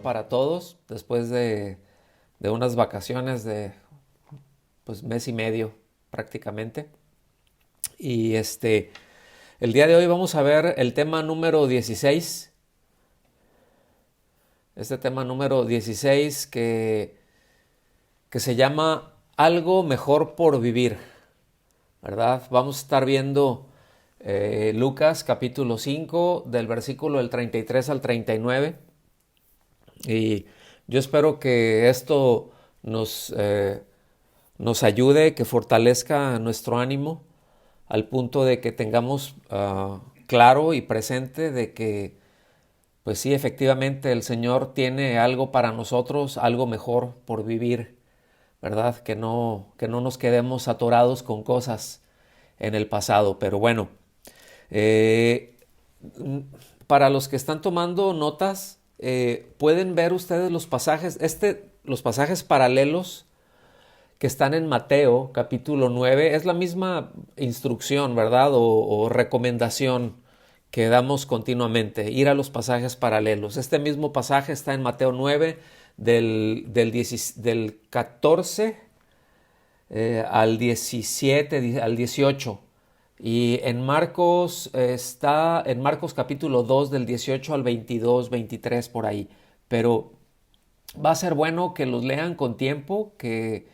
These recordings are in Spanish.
para todos después de unas vacaciones de pues mes y medio prácticamente. Y el día de hoy vamos a ver el tema número 16. Este tema número 16 que se llama Algo mejor por vivir, ¿verdad? Vamos a estar viendo Lucas capítulo 5 del versículo del 33 al 39. Y yo espero que esto nos ayude, que fortalezca nuestro ánimo al punto de que tengamos claro y presente de que, pues sí, efectivamente el Señor tiene algo para nosotros, algo mejor por vivir, ¿verdad? Que no nos quedemos atorados con cosas en el pasado. Pero bueno, eh, para los que están tomando notas, pueden ver ustedes los pasajes paralelos que están en Mateo capítulo 9. Es la misma instrucción, ¿verdad? O recomendación que damos continuamente, ir a los pasajes paralelos. Este mismo pasaje está en Mateo 9 del 14 al 17, al 18. Y en Marcos está en Marcos capítulo 2 del 18 al 22, 23 por ahí. Pero va a ser bueno que los lean con tiempo, que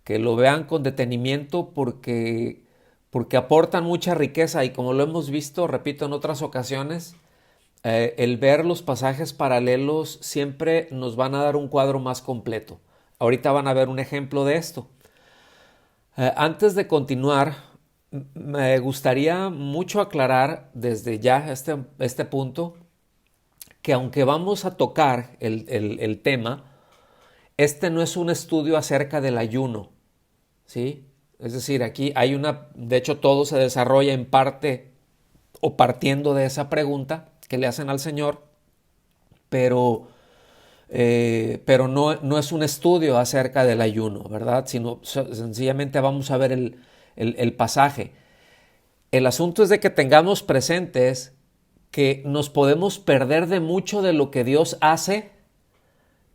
lo vean con detenimiento porque aportan mucha riqueza y como lo hemos visto, repito, en otras ocasiones, el ver los pasajes paralelos siempre nos van a dar un cuadro más completo. Ahorita van a ver un ejemplo de esto. Antes de continuar, me gustaría mucho aclarar desde ya este punto que aunque vamos a tocar el tema, este no es un estudio acerca del ayuno, ¿sí? Es decir, aquí hay de hecho todo se desarrolla en parte o partiendo de esa pregunta que le hacen al Señor, pero, pero no es un estudio acerca del ayuno, ¿verdad? Sino sencillamente vamos a ver el pasaje. El asunto es de que tengamos presentes que nos podemos perder de mucho de lo que Dios hace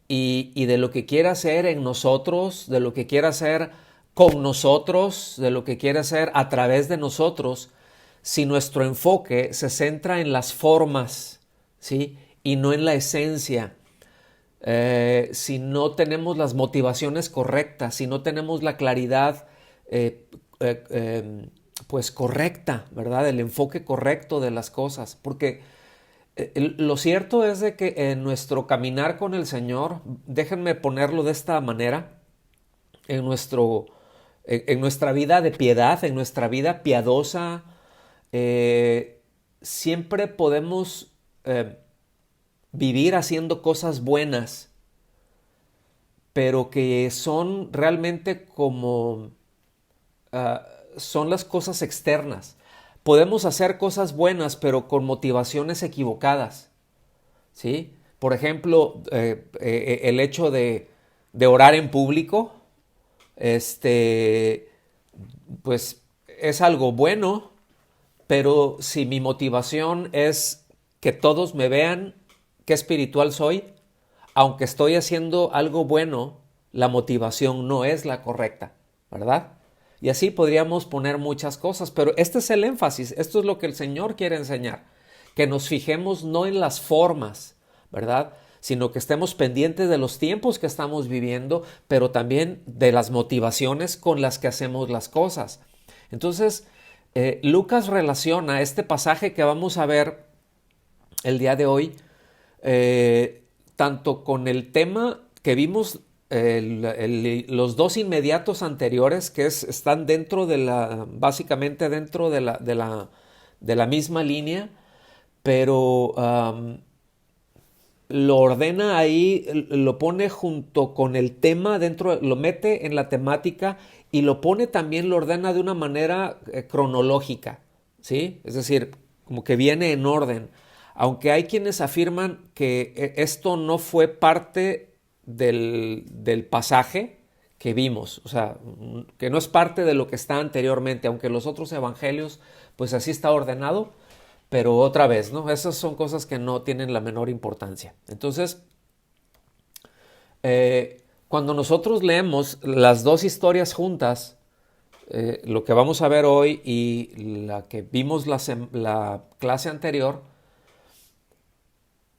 y de lo que quiere hacer en nosotros, de lo que quiere hacer con nosotros, de lo que quiere hacer a través de nosotros, si nuestro enfoque se centra en las formas, ¿sí? Y no en la esencia. Si no tenemos las motivaciones correctas, si no tenemos la claridad pues correcta, ¿verdad? El enfoque correcto de las cosas, porque lo cierto es de que en nuestro caminar con el Señor, déjenme ponerlo de esta manera, en nuestra vida de piedad, en nuestra vida piadosa, siempre podemos vivir haciendo cosas buenas, pero que son realmente como son las cosas externas. Podemos hacer cosas buenas, pero con motivaciones equivocadas, ¿sí? Por ejemplo, el hecho de orar en público, pues es algo bueno, pero si mi motivación es que todos me vean qué espiritual soy, aunque estoy haciendo algo bueno, la motivación no es la correcta, ¿verdad? Y así podríamos poner muchas cosas, pero este es el énfasis, esto es lo que el Señor quiere enseñar, que nos fijemos no en las formas, ¿verdad? Sino que estemos pendientes de los tiempos que estamos viviendo, pero también de las motivaciones con las que hacemos las cosas. Entonces, Lucas relaciona este pasaje que vamos a ver el día de hoy, tanto con el tema que vimos los dos inmediatos anteriores que están dentro básicamente dentro de la misma línea, pero lo ordena ahí, lo pone junto con el tema dentro, lo mete en la temática y lo pone también, lo ordena de una manera cronológica, ¿sí? Es decir, como que viene en orden. Aunque hay quienes afirman que esto no fue parte del pasaje que vimos, o sea, que no es parte de lo que está anteriormente, aunque los otros evangelios, pues así está ordenado, pero otra vez, ¿no? Esas son cosas que no tienen la menor importancia. Entonces, Cuando nosotros leemos las dos historias juntas, lo que vamos a ver hoy y la que vimos la clase anterior,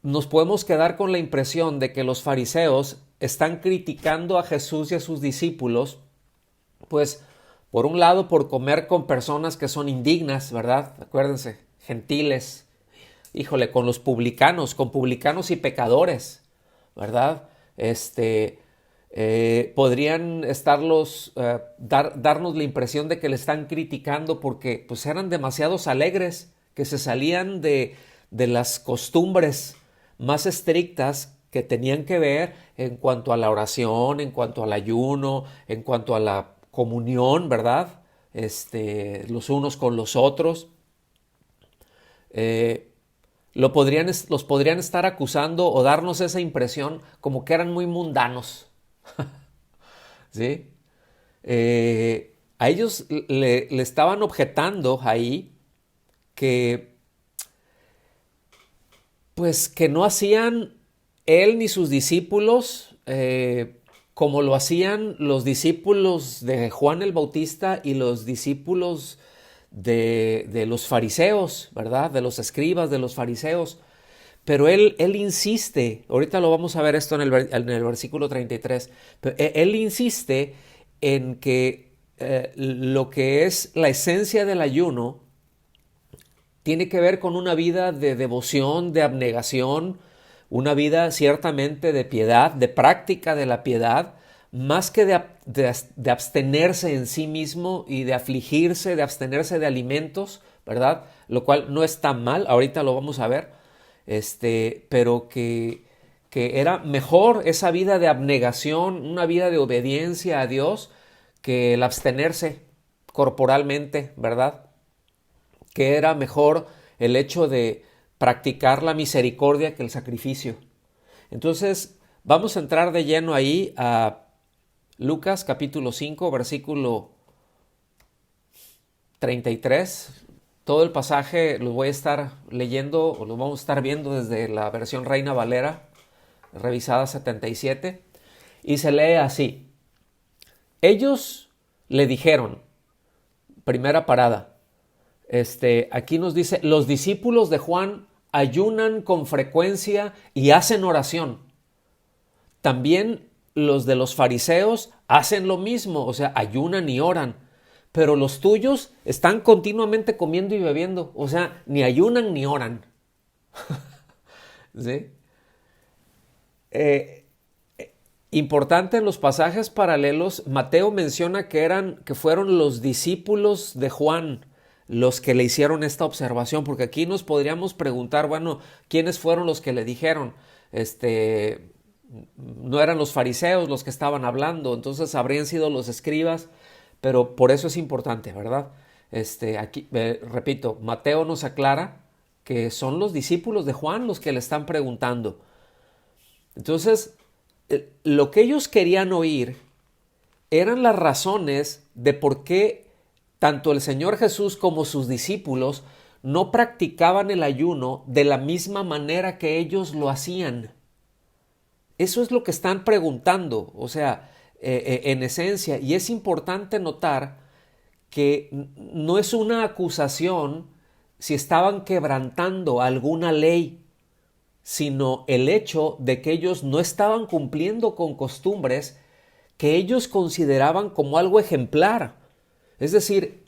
nos podemos quedar con la impresión de que los fariseos están criticando a Jesús y a sus discípulos, pues por un lado por comer con personas que son indignas, ¿verdad? Acuérdense, gentiles, híjole, con los publicanos, con publicanos y pecadores, ¿verdad? Podrían darnos la impresión de que le están criticando porque pues eran demasiados alegres, que se salían de las costumbres más estrictas que tenían que ver en cuanto a la oración, en cuanto al ayuno, en cuanto a la comunión, ¿verdad? Los unos con los otros. Los podrían estar acusando o darnos esa impresión como que eran muy mundanos, ¿sí? A ellos le estaban objetando ahí que pues que no hacían él ni sus discípulos como lo hacían los discípulos de Juan el Bautista y los discípulos de los fariseos, ¿verdad? De los escribas, de los fariseos. Pero él insiste, ahorita lo vamos a ver esto en el versículo 33, pero él insiste en que lo que es la esencia del ayuno tiene que ver con una vida de devoción, de abnegación, una vida ciertamente de piedad, de práctica de la piedad, más que de abstenerse en sí mismo y de afligirse, de abstenerse de alimentos, ¿verdad? Lo cual no está mal, ahorita lo vamos a ver, pero que era mejor esa vida de abnegación, una vida de obediencia a Dios, que el abstenerse corporalmente, ¿verdad? Que era mejor el hecho de practicar la misericordia que el sacrificio. Entonces, vamos a entrar de lleno ahí a Lucas capítulo 5, versículo 33. Todo el pasaje lo voy a estar leyendo o lo vamos a estar viendo desde la versión Reina Valera, revisada 77, y se lee así. Ellos le dijeron, primera parada, aquí nos dice, los discípulos de Juan ayunan con frecuencia y hacen oración. También los de los fariseos hacen lo mismo, o sea, ayunan y oran. Pero los tuyos están continuamente comiendo y bebiendo, o sea, ni ayunan ni oran. ¿Sí? Importante en los pasajes paralelos, Mateo menciona que fueron los discípulos de Juan los que le hicieron esta observación, porque aquí nos podríamos preguntar, bueno, ¿quiénes fueron los que le dijeron? No eran los fariseos los que estaban hablando, entonces habrían sido los escribas, pero por eso es importante, ¿verdad? Aquí, repito, Mateo nos aclara que son los discípulos de Juan los que le están preguntando. Entonces, lo que ellos querían oír eran las razones de por qué tanto el Señor Jesús como sus discípulos no practicaban el ayuno de la misma manera que ellos lo hacían. Eso es lo que están preguntando, o sea, en esencia, y es importante notar que no es una acusación si estaban quebrantando alguna ley, sino el hecho de que ellos no estaban cumpliendo con costumbres que ellos consideraban como algo ejemplar. Es decir,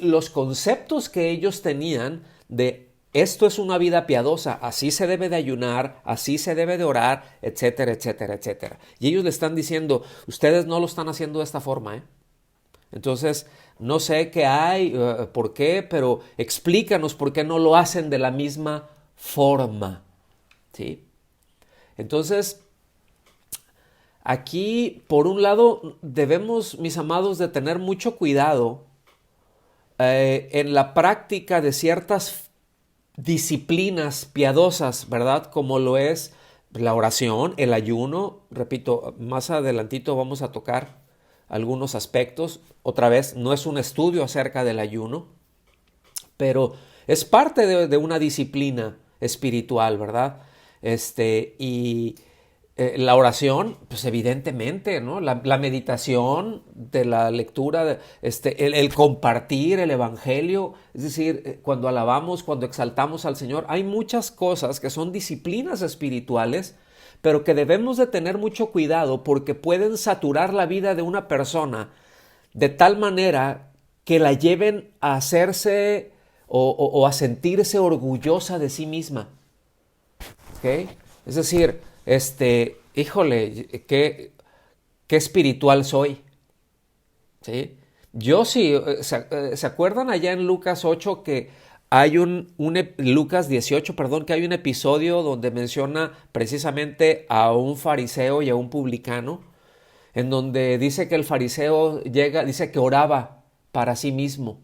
los conceptos que ellos tenían de esto es una vida piadosa, así se debe de ayunar, así se debe de orar, etcétera, etcétera, etcétera. Y ellos le están diciendo, ustedes no lo están haciendo de esta forma, ¿eh? Entonces, no sé qué hay, por qué, pero explícanos por qué no lo hacen de la misma forma, ¿sí? Entonces, aquí, por un lado, debemos, mis amados, de tener mucho cuidado en la práctica de ciertas disciplinas piadosas, ¿verdad? Como lo es la oración, el ayuno. Repito, más adelantito vamos a tocar algunos aspectos. Otra vez, no es un estudio acerca del ayuno, pero es parte de una disciplina espiritual, ¿verdad? Y La oración, pues evidentemente, ¿no? La meditación de la lectura, el compartir el evangelio, es decir, cuando alabamos, cuando exaltamos al Señor, hay muchas cosas que son disciplinas espirituales, pero que debemos de tener mucho cuidado porque pueden saturar la vida de una persona de tal manera que la lleven a hacerse o a sentirse orgullosa de sí misma. ¿Ok? Es decir, híjole, qué espiritual soy. ¿Sí? Yo sí, ¿se acuerdan allá en Lucas 8 que hay Lucas 18, perdón, que hay un episodio donde menciona precisamente a un fariseo y a un publicano, en donde dice que el fariseo dice que oraba para sí mismo,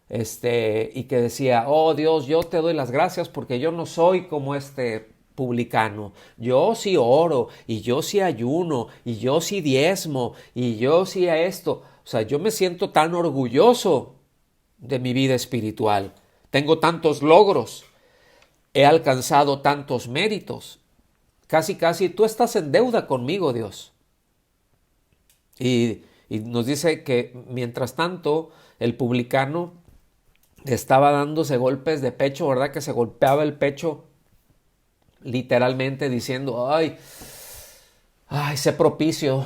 y que decía, oh Dios, yo te doy las gracias porque yo no soy como este publicano, yo sí oro, y yo sí ayuno, y yo sí diezmo, y yo sí a esto, o sea, yo me siento tan orgulloso de mi vida espiritual, tengo tantos logros, he alcanzado tantos méritos, casi casi tú estás en deuda conmigo, Dios. Y nos dice que mientras tanto el publicano estaba dándose golpes de pecho, ¿verdad? Que se golpeaba el pecho literalmente diciendo, ay, sé propicio,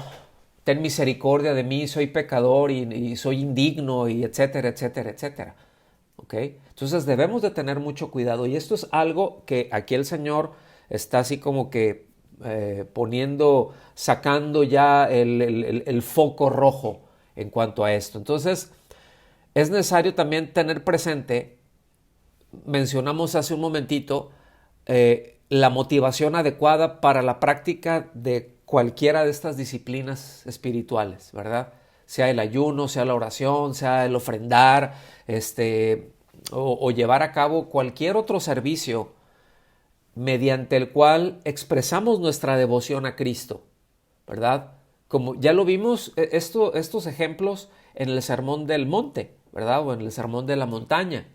ten misericordia de mí, soy pecador y soy indigno y etcétera, etcétera, etcétera. ¿Ok? Entonces debemos de tener mucho cuidado y esto es algo que aquí el Señor está así como que sacando ya el foco rojo en cuanto a esto. Entonces es necesario también tener presente, mencionamos hace un momentito, la motivación adecuada para la práctica de cualquiera de estas disciplinas espirituales, ¿verdad? Sea el ayuno, sea la oración, sea el ofrendar, o llevar a cabo cualquier otro servicio mediante el cual expresamos nuestra devoción a Cristo, ¿verdad? Como ya lo vimos, estos ejemplos en el Sermón del Monte, ¿verdad? O en el Sermón de la Montaña.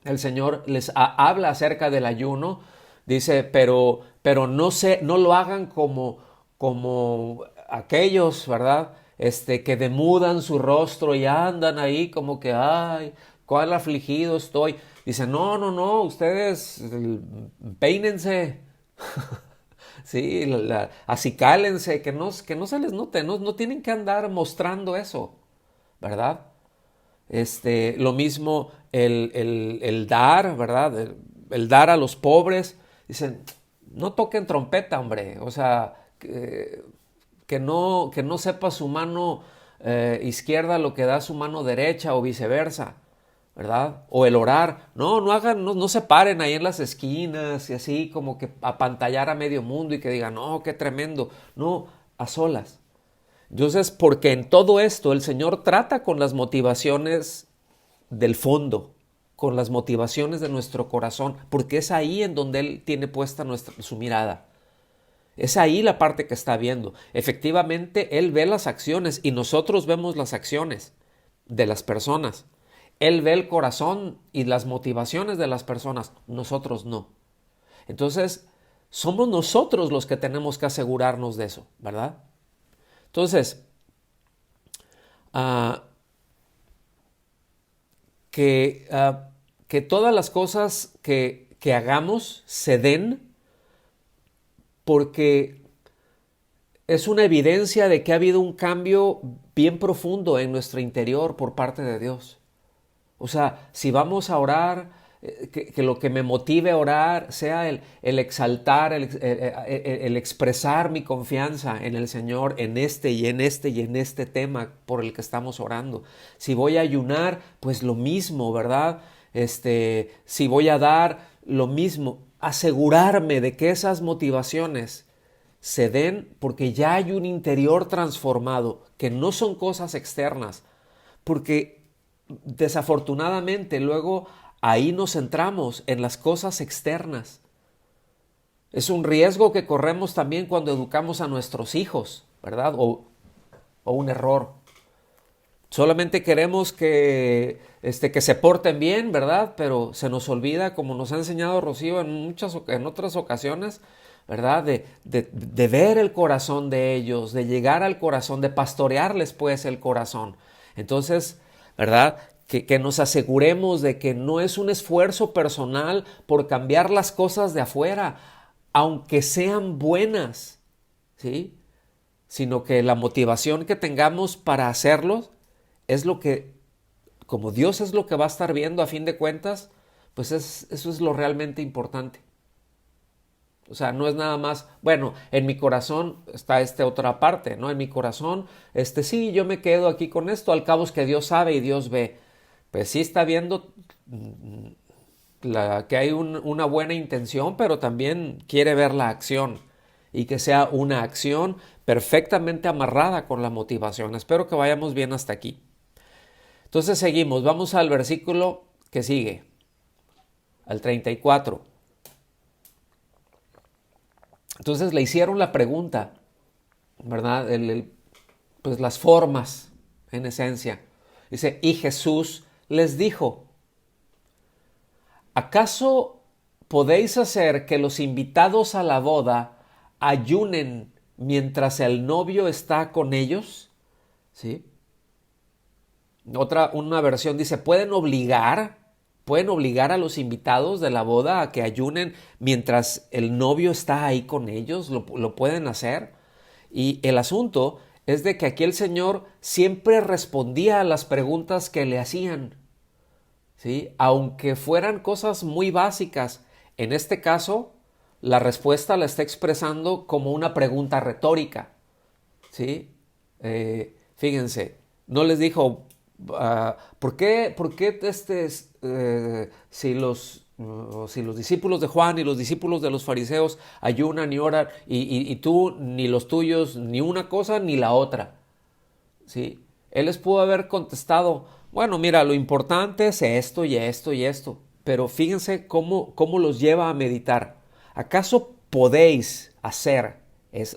El Señor les habla acerca del ayuno, dice, pero no lo hagan como aquellos, ¿verdad? Que demudan su rostro y andan ahí como que, ay, cuál afligido estoy. Dice, no, ustedes peínense, sí, acicálense, que no se les note, no tienen que andar mostrando eso, ¿verdad? Lo mismo el dar, ¿verdad? El dar a los pobres. Dicen, no toquen trompeta, hombre. O sea, que no sepa su mano izquierda lo que da su mano derecha o viceversa, ¿verdad? O el orar. No hagan, no se paren ahí en las esquinas y así como que apantallar a medio mundo y que digan, no, qué tremendo. No, a solas. Entonces, porque en todo esto el Señor trata con las motivaciones del fondo, con las motivaciones de nuestro corazón, porque es ahí en donde Él tiene puesta su mirada. Es ahí la parte que está viendo. Efectivamente, Él ve las acciones y nosotros vemos las acciones de las personas. Él ve el corazón y las motivaciones de las personas, nosotros no. Entonces, somos nosotros los que tenemos que asegurarnos de eso, ¿verdad? Entonces, que todas las cosas que hagamos se den porque es una evidencia de que ha habido un cambio bien profundo en nuestro interior por parte de Dios. O sea, si vamos a orar, que lo que me motive a orar sea el exaltar, el expresar mi confianza en el Señor en este y en este y en este tema por el que estamos orando. Si voy a ayunar, pues lo mismo, ¿verdad? Si voy a dar, lo mismo. Asegurarme de que esas motivaciones se den porque ya hay un interior transformado, que no son cosas externas, porque desafortunadamente luego ahí nos centramos en las cosas externas. Es un riesgo que corremos también cuando educamos a nuestros hijos, ¿verdad? O un error. Solamente queremos que se porten bien, ¿verdad? Pero se nos olvida, como nos ha enseñado Rocío en otras ocasiones, ¿verdad? De ver el corazón de ellos, de llegar al corazón, de pastorearles pues el corazón. Entonces, ¿verdad? Que nos aseguremos de que no es un esfuerzo personal por cambiar las cosas de afuera, aunque sean buenas, ¿sí? Sino que la motivación que tengamos para hacerlo es lo que, como Dios es lo que va a estar viendo a fin de cuentas, pues eso es lo realmente importante. O sea, no es nada más, bueno, en mi corazón está otra parte, ¿no? En mi corazón, sí, yo me quedo aquí con esto, al cabo es que Dios sabe y Dios ve. Pues sí está viendo que hay una buena intención, pero también quiere ver la acción y que sea una acción perfectamente amarrada con la motivación. Espero que vayamos bien hasta aquí. Entonces seguimos, vamos al versículo que sigue, al 34. Entonces le hicieron la pregunta, ¿verdad? Pues las formas, en esencia. Dice, y Jesús les dijo, ¿acaso podéis hacer que los invitados a la boda ayunen mientras el novio está con ellos? ¿Sí? Una versión dice, ¿pueden obligar a los invitados de la boda a que ayunen mientras el novio está ahí con ellos? ¿Lo pueden hacer? Y el asunto es de que aquí el Señor siempre respondía a las preguntas que le hacían, ¿sí? Aunque fueran cosas muy básicas. En este caso, la respuesta la está expresando como una pregunta retórica, ¿sí? Fíjense, no les dijo, ¿por qué si los discípulos de Juan y los discípulos de los fariseos ayunan y oran y tú ni los tuyos ni una cosa ni la otra? ¿Sí? Él les pudo haber contestado, bueno, mira, lo importante es esto y esto y esto, pero fíjense cómo los lleva a meditar. ¿Acaso podéis hacer,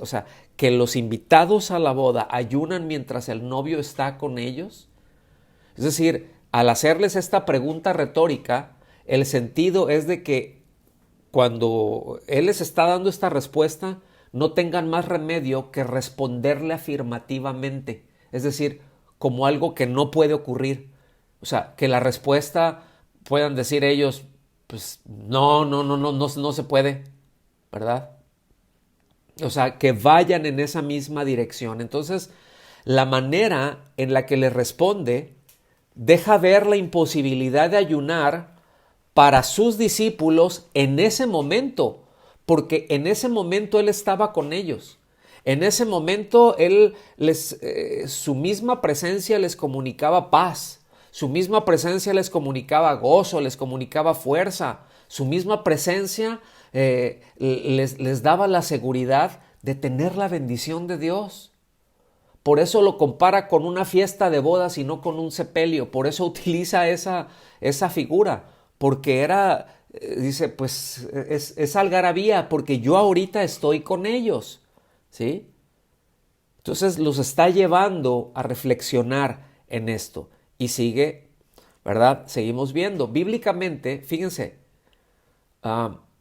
o sea, que los invitados a la boda ayunan mientras el novio está con ellos? Es decir, al hacerles esta pregunta retórica, el sentido es de que cuando Él les está dando esta respuesta, no tengan más remedio que responderle afirmativamente. Es decir, como algo que no puede ocurrir. O sea, que la respuesta puedan decir ellos, pues no se puede, ¿verdad? O sea, que vayan en esa misma dirección. Entonces, la manera en la que le responde deja ver la imposibilidad de ayunar para sus discípulos en ese momento, porque en ese momento Él estaba con ellos. En ese momento su misma presencia les comunicaba paz, su misma presencia les comunicaba gozo, les comunicaba fuerza, su misma presencia les daba la seguridad de tener la bendición de Dios. Por eso lo compara con una fiesta de bodas y no con un sepelio. Por eso utiliza esa figura. Porque dice, pues es algarabía, porque yo ahorita estoy con ellos. ¿Sí? Entonces los está llevando a reflexionar en esto. Y sigue, ¿verdad? Seguimos viendo. Bíblicamente, fíjense,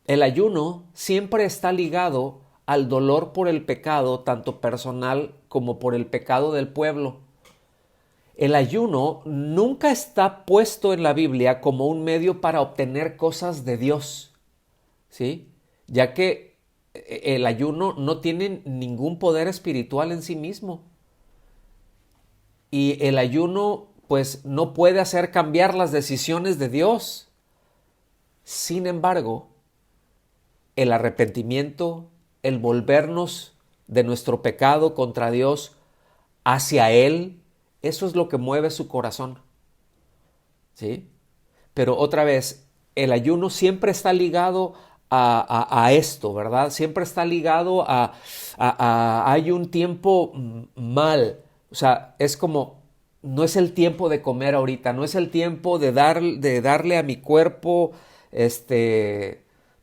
el ayuno siempre está ligado al dolor por el pecado, tanto personal como por el pecado del pueblo. El ayuno nunca está puesto en la Biblia como un medio para obtener cosas de Dios, ¿sí? Ya que el ayuno no tiene ningún poder espiritual en sí mismo. Y el ayuno, pues, no puede hacer cambiar las decisiones de Dios. Sin embargo, el arrepentimiento, el volvernos de nuestro pecado contra Dios hacia Él, eso es lo que mueve su corazón. ¿Sí? Pero otra vez, el ayuno siempre está ligado a esto, ¿verdad? Siempre está ligado hay un tiempo mal. O sea, es como, no es el tiempo de comer ahorita, no es el tiempo de darle a mi cuerpo,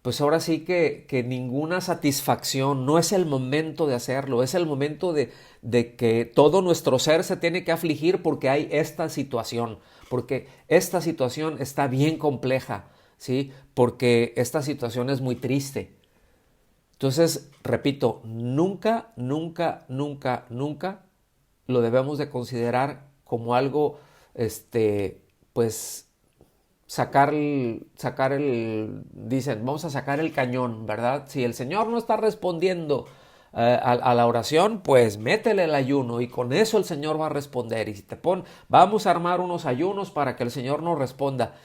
pues ahora sí que ninguna satisfacción, no es el momento de hacerlo, es el momento de que todo nuestro ser se tiene que afligir porque hay esta situación, porque esta situación está bien compleja, ¿sí? Porque esta situación es muy triste. Entonces, repito, nunca, nunca, nunca, nunca lo debemos de considerar como algo, pues, dicen, vamos a sacar el cañón, ¿verdad? Si el Señor no está respondiendo a la oración, pues métele el ayuno y con eso el Señor va a responder. Y si vamos a armar unos ayunos para que el Señor nos responda.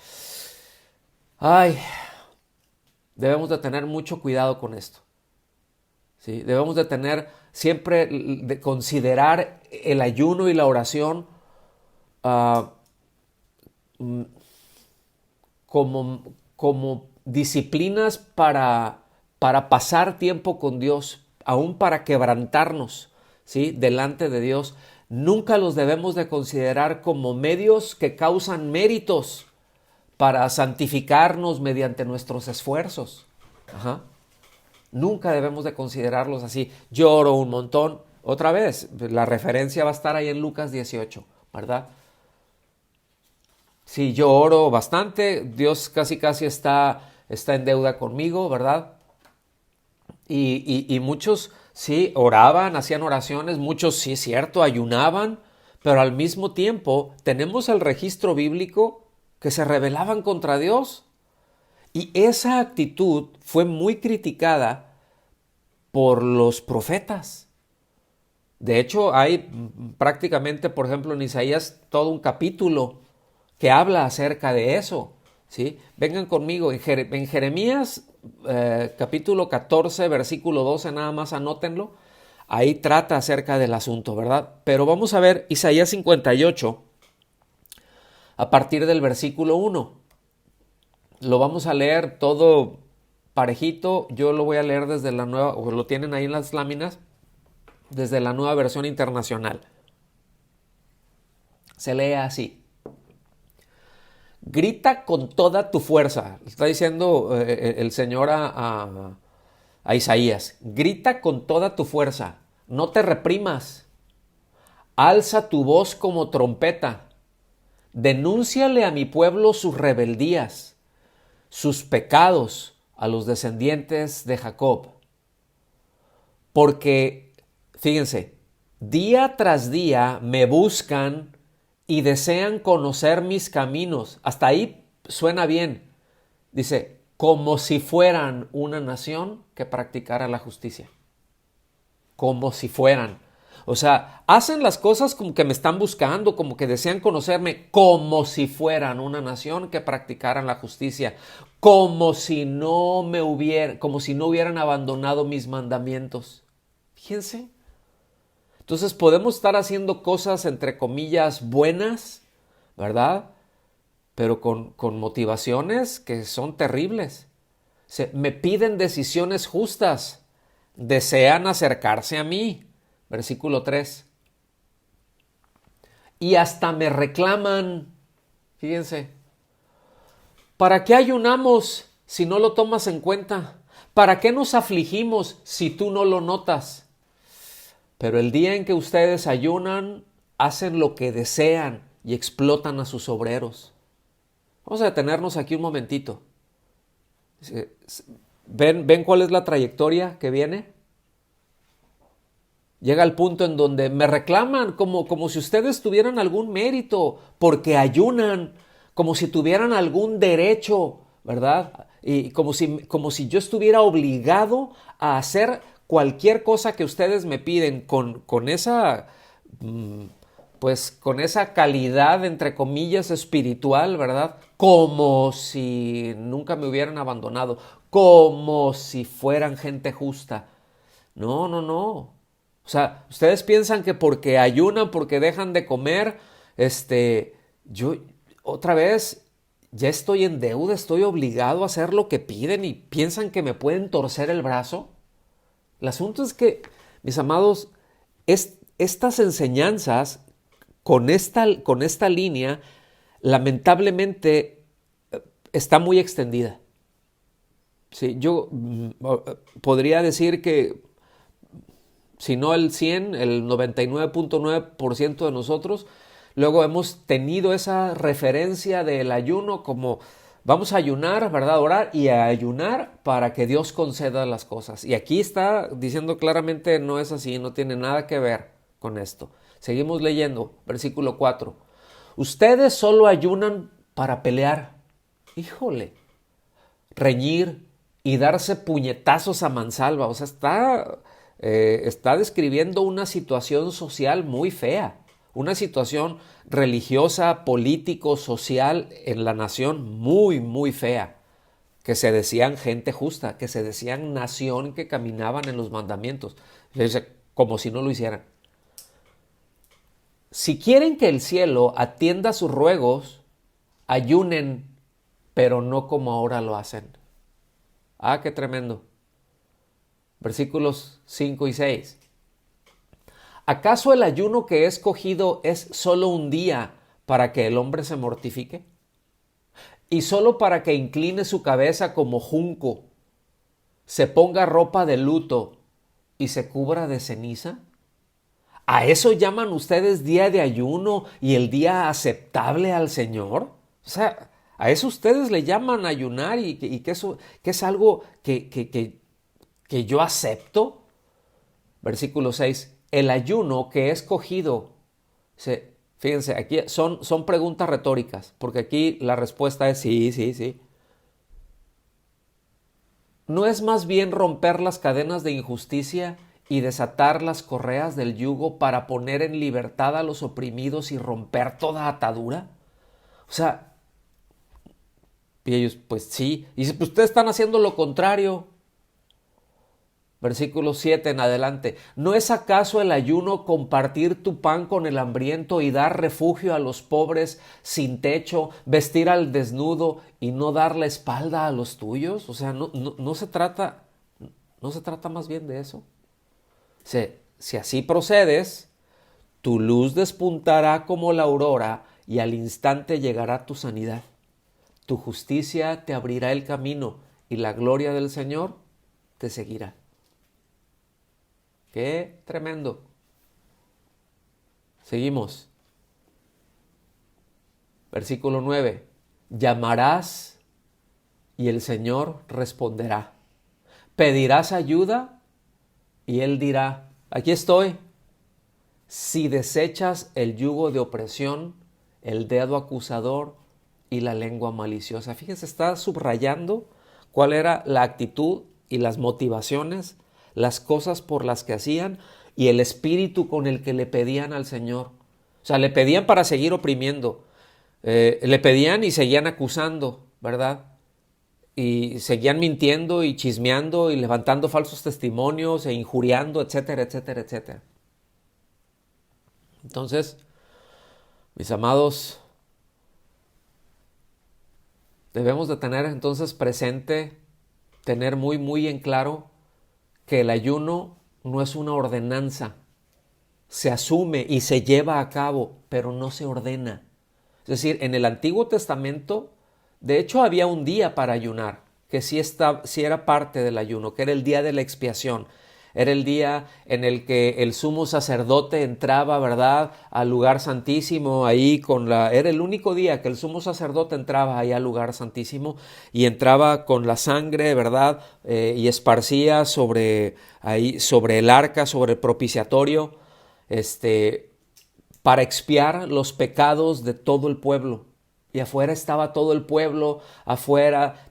Ay, debemos de tener mucho cuidado con esto. ¿Sí? Debemos de tener siempre, de considerar el ayuno y la oración como disciplinas para pasar tiempo con Dios, aún para quebrantarnos, ¿sí? Delante de Dios. Nunca los debemos de considerar como medios que causan méritos para santificarnos mediante nuestros esfuerzos. Ajá. Nunca debemos de considerarlos así. Yo oro un montón. Otra vez, la referencia va a estar ahí en Lucas 18, ¿verdad? Sí, yo oro bastante. Dios casi está en deuda conmigo, ¿verdad? Y muchos sí oraban, hacían oraciones. Muchos sí, es cierto, ayunaban. Pero al mismo tiempo tenemos el registro bíblico que se rebelaban contra Dios. Y esa actitud fue muy criticada por los profetas. De hecho, hay prácticamente, por ejemplo, en Isaías, todo un capítulo que habla acerca de eso. ¿Sí? Vengan conmigo, en Jeremías capítulo 14, versículo 12, nada más anótenlo. Ahí trata acerca del asunto, ¿verdad? Pero vamos a ver Isaías 58, a partir del versículo 1. Lo vamos a leer todo parejito. Yo lo voy a leer desde la nueva, o lo tienen ahí en las láminas, desde la nueva versión internacional. Se lee así: grita con toda tu fuerza. Está diciendo el Señor a Isaías. Grita con toda tu fuerza. No te reprimas. Alza tu voz como trompeta. Denúnciale a mi pueblo sus rebeldías, sus pecados a los descendientes de Jacob. Porque, fíjense, día tras día me buscan y desean conocer mis caminos. Hasta ahí suena bien. Dice, como si fueran una nación que practicara la justicia. Como si fueran. O sea, hacen las cosas como que me están buscando, como que desean conocerme, como si fueran una nación que practicaran la justicia, como si no hubieran abandonado mis mandamientos. Fíjense. Entonces podemos estar haciendo cosas entre comillas buenas, ¿verdad? Pero con motivaciones que son terribles. Me piden decisiones justas, desean acercarse a mí. Versículo 3. Y hasta me reclaman, fíjense, ¿para qué ayunamos si no lo tomas en cuenta? ¿Para qué nos afligimos si tú no lo notas? Pero el día en que ustedes ayunan, hacen lo que desean y explotan a sus obreros. Vamos a detenernos aquí un momentito. ¿Ven cuál es la trayectoria que viene? Llega al punto en donde me reclaman como si ustedes tuvieran algún mérito porque ayunan, como si tuvieran algún derecho, ¿verdad? Y como si yo estuviera obligado a hacer cualquier cosa que ustedes me piden con esa, pues con esa calidad, entre comillas, espiritual, ¿verdad? Como si nunca me hubieran abandonado, como si fueran gente justa. No, no, no. O sea, ustedes piensan que porque ayunan, porque dejan de comer, yo otra vez ya estoy en deuda, estoy obligado a hacer lo que piden y piensan que me pueden torcer el brazo. El asunto es que, mis amados, estas enseñanzas con esta línea, lamentablemente, está muy extendida. Sí, yo podría decir que si no el 100, el 99.9% de nosotros, luego hemos tenido esa referencia del ayuno como Vamos a ayunar, ¿verdad? Orar y a ayunar para que Dios conceda las cosas. Y aquí está diciendo claramente no es así, no tiene nada que ver con esto. Seguimos leyendo, versículo 4. Ustedes solo ayunan para pelear. Híjole, reñir y darse puñetazos a mansalva. O sea, está describiendo una situación social muy fea, una situación religiosa, político, social en la nación muy, muy fea, que se decían gente justa, que se decían nación que caminaban en los mandamientos, como si no lo hicieran. Si quieren que el cielo atienda sus ruegos, ayunen, pero no como ahora lo hacen. Ah, qué tremendo. Versículos 5 y 6. ¿Acaso el ayuno que he escogido es solo un día para que el hombre se mortifique? ¿Y solo para que incline su cabeza como junco, se ponga ropa de luto y se cubra de ceniza? ¿A eso llaman ustedes día de ayuno y el día aceptable al Señor? O sea, a eso ustedes le llaman ayunar y que eso que es algo que yo acepto. Versículo 6. El ayuno que he escogido. Fíjense, aquí son preguntas retóricas, porque aquí la respuesta es sí, sí, sí. ¿No es más bien romper las cadenas de injusticia y desatar las correas del yugo para poner en libertad a los oprimidos y romper toda atadura? O sea, y ellos, pues sí. Y dice, pues ustedes están haciendo lo contrario. Versículo 7 en adelante. ¿No es acaso el ayuno compartir tu pan con el hambriento y dar refugio a los pobres sin techo, vestir al desnudo y no dar la espalda a los tuyos? O sea, no se trata más bien de eso. Si así procedes, tu luz despuntará como la aurora y al instante llegará tu sanidad. Tu justicia te abrirá el camino y la gloria del Señor te seguirá. ¡Qué tremendo! Seguimos. Versículo 9. Llamarás y el Señor responderá. Pedirás ayuda y Él dirá, aquí estoy. Si desechas el yugo de opresión, el dedo acusador y la lengua maliciosa. Fíjense, está subrayando cuál era la actitud y las motivaciones, las cosas por las que hacían y el espíritu con el que le pedían al Señor. O sea, le pedían para seguir oprimiendo, le pedían y seguían acusando, ¿verdad? Y seguían mintiendo y chismeando y levantando falsos testimonios e injuriando, etcétera, etcétera, etcétera. Entonces, mis amados, debemos de tener entonces presente, tener muy, muy en claro que el ayuno no es una ordenanza. Se asume y se lleva a cabo, pero no se ordena. Es decir, en el Antiguo Testamento, de hecho, había un día para ayunar, que sí era parte del ayuno, que era el día de la expiación. Era el día en el que el sumo sacerdote entraba, ¿verdad?, al lugar santísimo, era el único día que el sumo sacerdote entraba ahí al lugar santísimo y entraba con la sangre, ¿verdad?, y esparcía sobre el arca, sobre el propiciatorio, para expiar los pecados de todo el pueblo. Y afuera estaba todo el pueblo,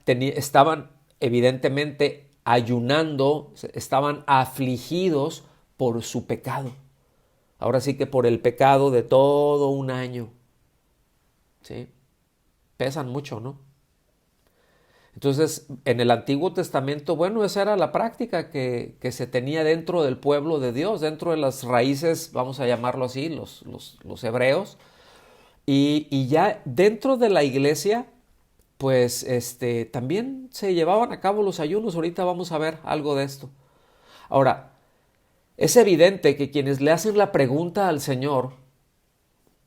estaban evidentemente ayunando, estaban afligidos por su pecado. Ahora sí que por el pecado de todo un año. ¿Sí? Pesan mucho, ¿no? Entonces, en el Antiguo Testamento, bueno, esa era la práctica que se tenía dentro del pueblo de Dios, dentro de las raíces, vamos a llamarlo así, los hebreos. Y ya dentro de la iglesia, pues también se llevaban a cabo los ayunos. Ahorita vamos a ver algo de esto. Ahora, es evidente que quienes le hacen la pregunta al Señor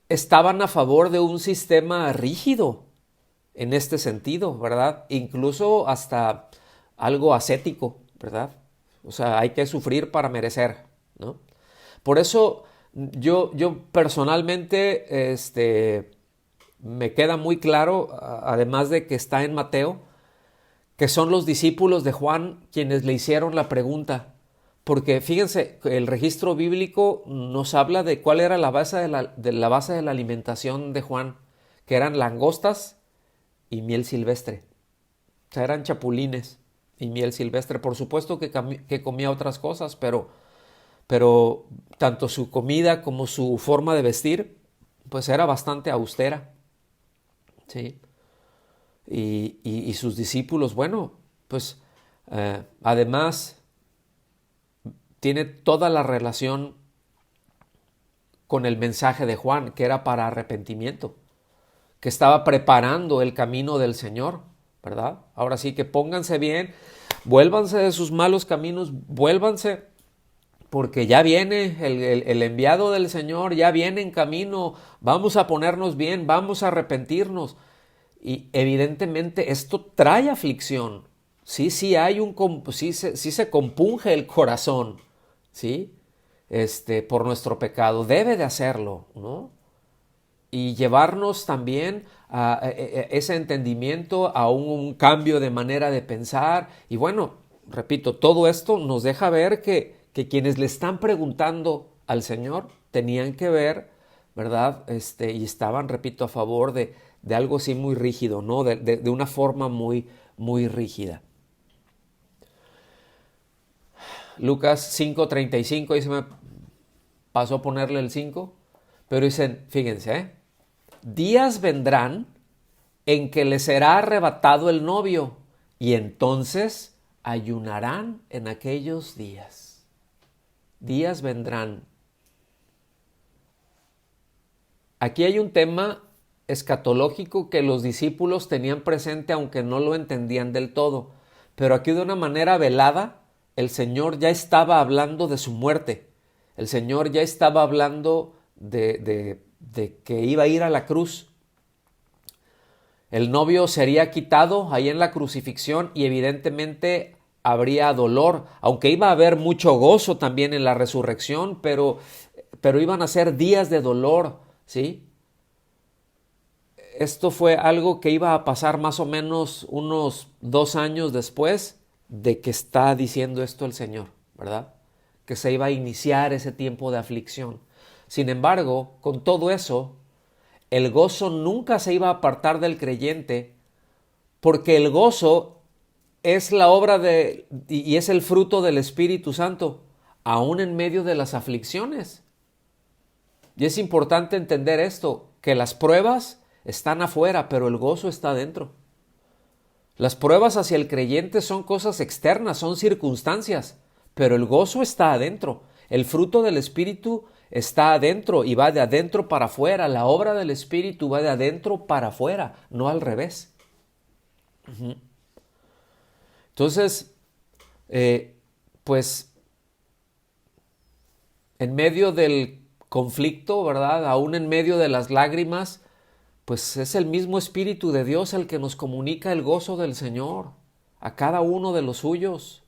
estaban a favor de un sistema rígido en este sentido, ¿verdad? Incluso hasta algo ascético, ¿verdad? O sea, hay que sufrir para merecer, ¿no? Por eso yo personalmente, me queda muy claro, además de que está en Mateo, que son los discípulos de Juan quienes le hicieron la pregunta. Porque fíjense, el registro bíblico nos habla de cuál era la base de la alimentación de Juan, que eran langostas y miel silvestre. O sea, eran chapulines y miel silvestre. Por supuesto que comía otras cosas, pero tanto su comida como su forma de vestir, pues era bastante austera. ¿Sí? Y sus discípulos, bueno, pues además tiene toda la relación con el mensaje de Juan, que era para arrepentimiento, que estaba preparando el camino del Señor, ¿verdad? Ahora sí que pónganse bien, vuélvanse de sus malos caminos, vuélvanse, porque ya viene el enviado del Señor, ya viene en camino, vamos a ponernos bien, vamos a arrepentirnos. Y evidentemente esto trae aflicción, sí hay sí se compunge el corazón, ¿sí? Por nuestro pecado, debe de hacerlo, ¿no? Y llevarnos también a ese entendimiento, a un cambio de manera de pensar. Y bueno, repito, todo esto nos deja ver que quienes le están preguntando al Señor tenían que ver, ¿verdad? Y estaban, repito, a favor de algo así muy rígido, ¿no? De una forma muy, muy rígida. Lucas 5:35, ahí se me pasó a ponerle el 5, pero dicen, fíjense, días vendrán en que les será arrebatado el novio y entonces ayunarán en aquellos días. Días vendrán. Aquí hay un tema escatológico que los discípulos tenían presente aunque no lo entendían del todo, pero aquí de una manera velada el Señor ya estaba hablando de su muerte, el Señor ya estaba hablando de que iba a ir a la cruz. El novio sería quitado ahí en la crucifixión y evidentemente habría dolor, aunque iba a haber mucho gozo también en la resurrección, pero iban a ser días de dolor, ¿sí? Esto fue algo que iba a pasar más o menos unos 2 años después de que está diciendo esto el Señor, ¿verdad? Que se iba a iniciar ese tiempo de aflicción. Sin embargo, con todo eso, el gozo nunca se iba a apartar del creyente, porque el gozo es la obra y es el fruto del Espíritu Santo, aún en medio de las aflicciones. Y es importante entender esto, que las pruebas están afuera, pero el gozo está adentro. Las pruebas hacia el creyente son cosas externas, son circunstancias, pero el gozo está adentro. El fruto del Espíritu está adentro y va de adentro para afuera. La obra del Espíritu va de adentro para afuera, no al revés. Entonces, pues, en medio del conflicto, ¿verdad? Aún en medio de las lágrimas, pues es el mismo Espíritu de Dios el que nos comunica el gozo del Señor a cada uno de los suyos,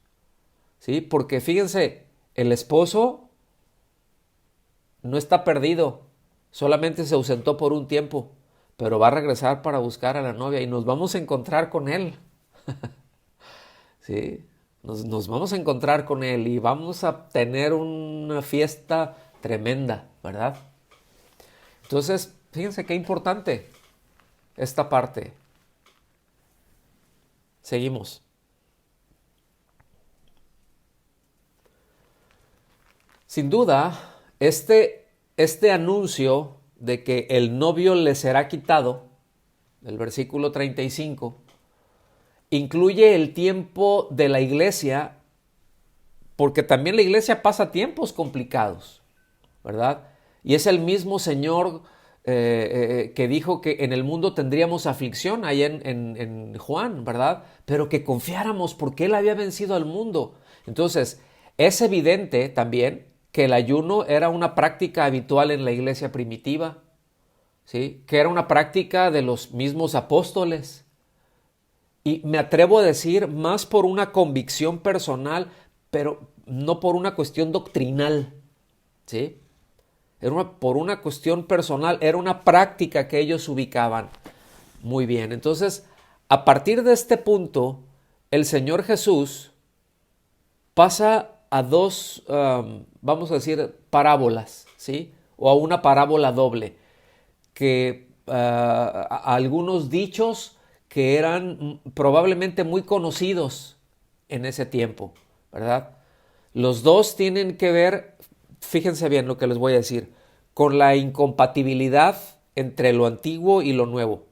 ¿sí? Porque fíjense, el esposo no está perdido, solamente se ausentó por un tiempo, pero va a regresar para buscar a la novia y nos vamos a encontrar con él, ¿sí? Nos vamos a encontrar con él y vamos a tener una fiesta tremenda, ¿verdad? Entonces, fíjense qué importante esta parte. Seguimos. Sin duda, este anuncio de que el novio le será quitado, el versículo 35, incluye el tiempo de la iglesia, porque también la iglesia pasa tiempos complicados, ¿verdad? Y es el mismo Señor que dijo que en el mundo tendríamos aflicción, ahí en Juan, ¿verdad? Pero que confiáramos porque Él había vencido al mundo. Entonces, es evidente también que el ayuno era una práctica habitual en la iglesia primitiva, ¿sí? Que era una práctica de los mismos apóstoles. Y me atrevo a decir más por una convicción personal, pero no por una cuestión doctrinal, ¿sí? por una cuestión personal, era una práctica que ellos ubicaban. Muy bien, entonces, a partir de este punto, el Señor Jesús pasa a dos, vamos a decir, parábolas, ¿sí? O a una parábola doble, que a algunos dichos que eran probablemente muy conocidos en ese tiempo, ¿verdad? Los dos tienen que ver, fíjense bien lo que les voy a decir, con la incompatibilidad entre lo antiguo y lo nuevo,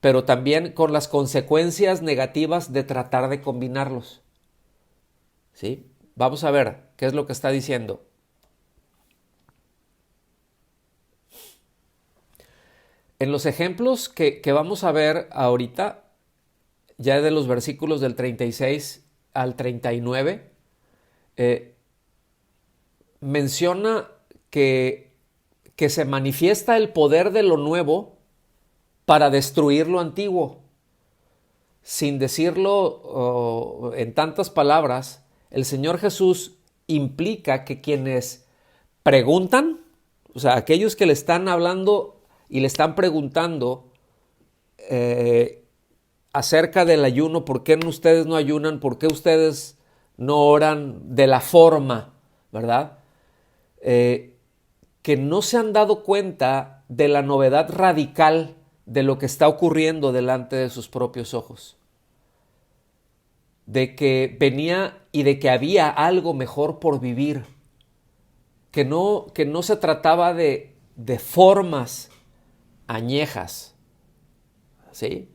pero también con las consecuencias negativas de tratar de combinarlos, ¿sí? Vamos a ver qué es lo que está diciendo. En los ejemplos que vamos a ver ahorita, ya de los versículos del 36 al 39, menciona que se manifiesta el poder de lo nuevo para destruir lo antiguo. Sin decirlo en tantas palabras, el Señor Jesús implica que quienes preguntan, o sea, aquellos que le están hablando y le están preguntando acerca del ayuno, ¿por qué ustedes no ayunan? ¿Por qué ustedes no oran de la forma, verdad? Que no se han dado cuenta de la novedad radical de lo que está ocurriendo delante de sus propios ojos. De que venía y de que había algo mejor por vivir. Que no se trataba de formas añejas, ¿sí?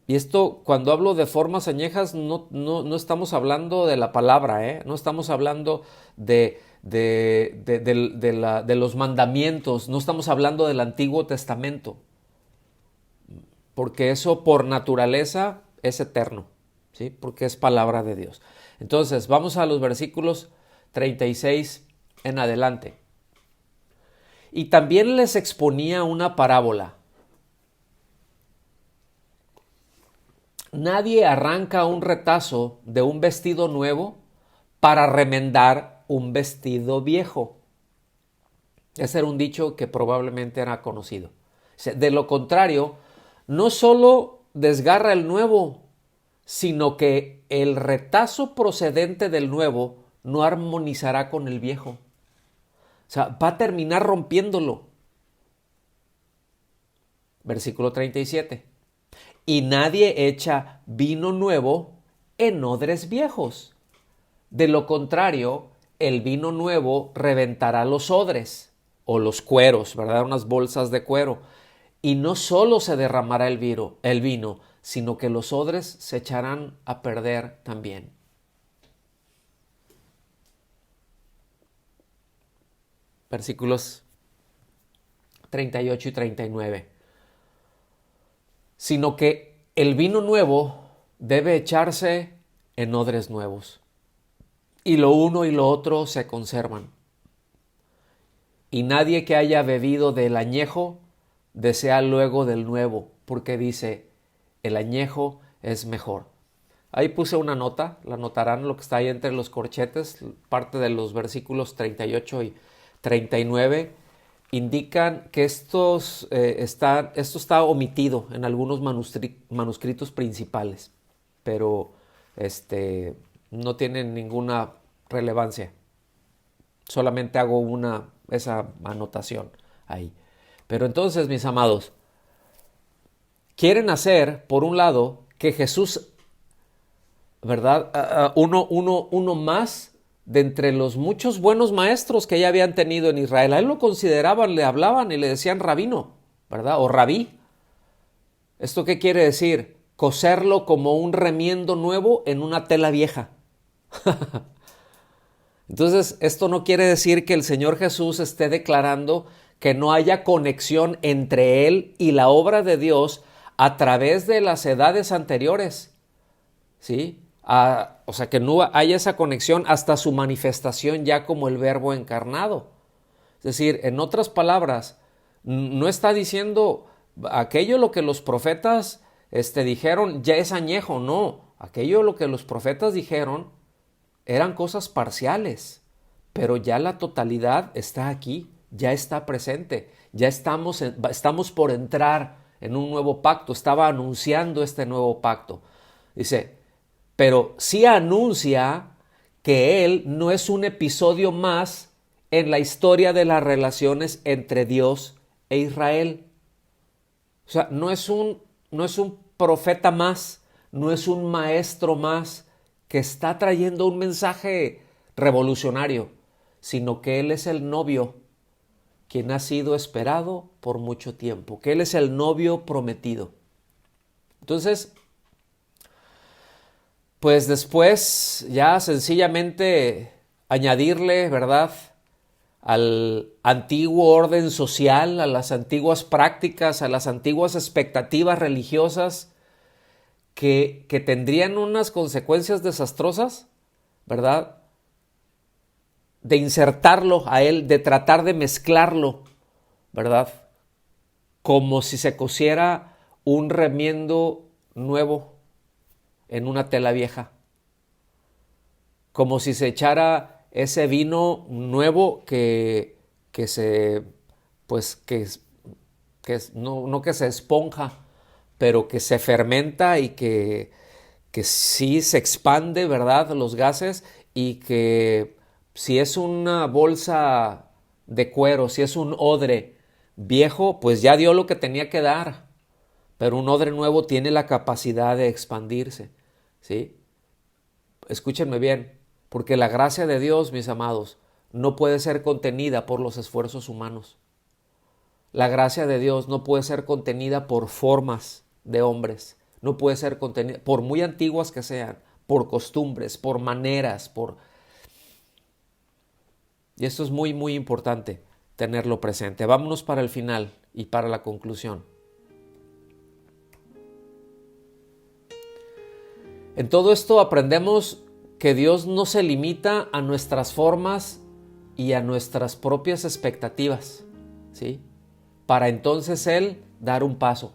Y esto, cuando hablo de formas añejas, no estamos hablando de la palabra, ¿eh? No estamos hablando de los mandamientos, no estamos hablando del Antiguo Testamento, porque eso por naturaleza es eterno, ¿sí? Porque es palabra de Dios. Entonces, vamos a los versículos 36 en adelante. Y también les exponía una parábola. Nadie arranca un retazo de un vestido nuevo para remendar un vestido viejo. Ese era un dicho que probablemente era conocido. De lo contrario, no solo desgarra el nuevo, sino que el retazo procedente del nuevo no armonizará con el viejo. O sea, va a terminar rompiéndolo. Versículo 37. Y nadie echa vino nuevo en odres viejos. De lo contrario, el vino nuevo reventará los odres o los cueros, ¿verdad? Unas bolsas de cuero. Y no solo se derramará el vino, sino que los odres se echarán a perder también. Versículos 38 y 39. Sino que el vino nuevo debe echarse en odres nuevos. Y lo uno y lo otro se conservan. Y nadie que haya bebido del añejo desea luego del nuevo, porque dice, el añejo es mejor. Ahí puse una nota, la notarán lo que está ahí entre los corchetes, parte de los versículos 38 y 39, indican que esto está omitido en algunos manuscritos principales, pero no tienen ninguna relevancia. Solamente hago esa anotación ahí. Pero entonces, mis amados, quieren hacer, por un lado, que Jesús, ¿verdad? Uno más de entre los muchos buenos maestros que ya habían tenido en Israel. A él lo consideraban, le hablaban y le decían rabino, ¿verdad? O rabí. ¿Esto qué quiere decir? Coserlo como un remiendo nuevo en una tela vieja. Entonces, esto no quiere decir que el Señor Jesús esté declarando que no haya conexión entre Él y la obra de Dios a través de las edades anteriores, ¿sí? O sea, que no haya esa conexión hasta su manifestación ya como el Verbo encarnado. Es decir, en otras palabras, no está diciendo aquello lo que los profetas dijeron ya es añejo, no. Aquello lo que los profetas dijeron eran cosas parciales, pero ya la totalidad está aquí, ya está presente, ya estamos por entrar en un nuevo pacto. Estaba anunciando este nuevo pacto. Dice, pero sí anuncia que Él no es un episodio más en la historia de las relaciones entre Dios e Israel. O sea, no es un profeta más, no es un maestro más que está trayendo un mensaje revolucionario, sino que Él es el novio, quien ha sido esperado por mucho tiempo, que Él es el novio prometido. Entonces, pues después ya sencillamente añadirle, ¿verdad?, al antiguo orden social, a las antiguas prácticas, a las antiguas expectativas religiosas que tendrían unas consecuencias desastrosas, ¿verdad?, de insertarlo a Él, de tratar de mezclarlo, ¿verdad?, como si se cosiera un remiendo nuevo en una tela vieja, como si se echara ese vino nuevo que se, pues no que se esponja, pero que se fermenta y que sí se expande, ¿verdad?, los gases, y que si es una bolsa de cuero, si es un odre viejo, pues ya dio lo que tenía que dar, pero un odre nuevo tiene la capacidad de expandirse, ¿sí? Escúchenme bien, porque la gracia de Dios, mis amados, no puede ser contenida por los esfuerzos humanos. La gracia de Dios no puede ser contenida por formas de hombres, no puede ser contenida, por muy antiguas que sean, por costumbres, por maneras, Y esto es muy, muy importante tenerlo presente. Vámonos para el final y para la conclusión. En todo esto aprendemos que Dios no se limita a nuestras formas y a nuestras propias expectativas, ¿sí?, para entonces Él dar un paso.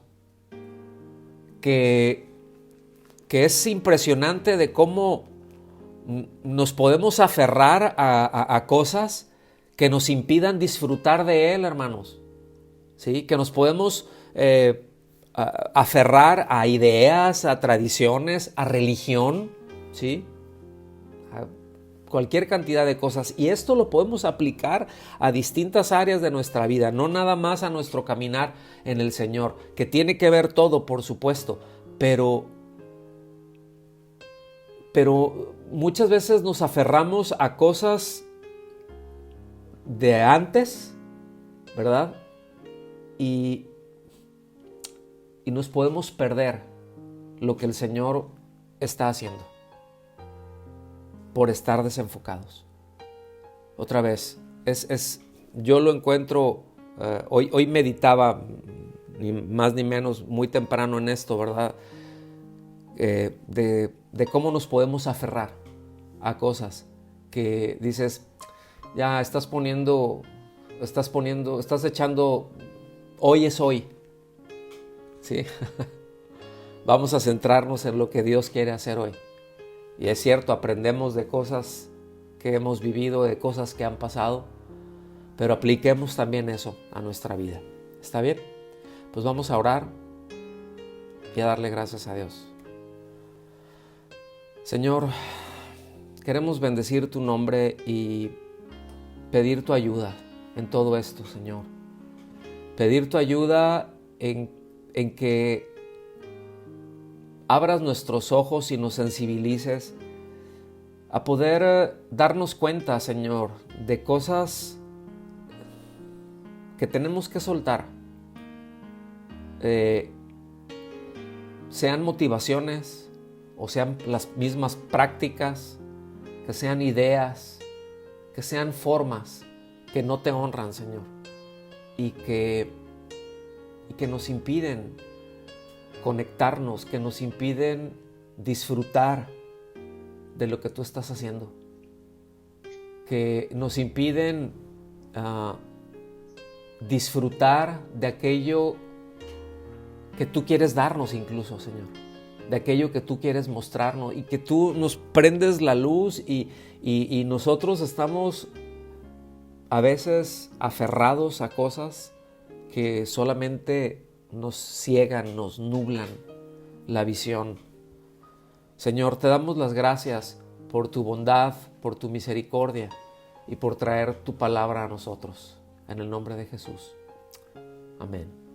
Que es impresionante de cómo nos podemos aferrar a cosas que nos impidan disfrutar de Él, hermanos, ¿sí?, que nos podemos aferrar a ideas, a tradiciones, a religión, ¿sí?, a cualquier cantidad de cosas. Y esto lo podemos aplicar a distintas áreas de nuestra vida, no nada más a nuestro caminar en el Señor, que tiene que ver todo, por supuesto, pero muchas veces nos aferramos a cosas de antes, ¿verdad?, y nos podemos perder lo que el Señor está haciendo por estar desenfocados. Otra vez, yo lo encuentro, hoy meditaba, ni más ni menos, muy temprano en esto, ¿verdad?, de cómo nos podemos aferrar a cosas que dices, ya estás echando, hoy es hoy, ¿sí? Vamos a centrarnos en lo que Dios quiere hacer hoy. Y es cierto, aprendemos de cosas que hemos vivido, de cosas que han pasado, pero apliquemos también eso a nuestra vida. ¿Está bien? Pues vamos a orar y a darle gracias a Dios. Señor, queremos bendecir tu nombre y pedir tu ayuda en todo esto, Señor. Pedir tu ayuda en que abras nuestros ojos y nos sensibilices a poder darnos cuenta, Señor, de cosas que tenemos que soltar. Sean motivaciones o sean las mismas prácticas, que sean ideas, que sean formas que no te honran, Señor, y que nos impiden conectarnos, que nos impiden disfrutar de lo que tú estás haciendo, que nos impiden disfrutar de aquello que tú quieres darnos incluso, Señor, de aquello que tú quieres mostrarnos, y que tú nos prendes la luz y nosotros estamos a veces aferrados a cosas que solamente nos ciegan, nos nublan la visión. Señor, te damos las gracias por tu bondad, por tu misericordia y por traer tu palabra a nosotros. En el nombre de Jesús. Amén.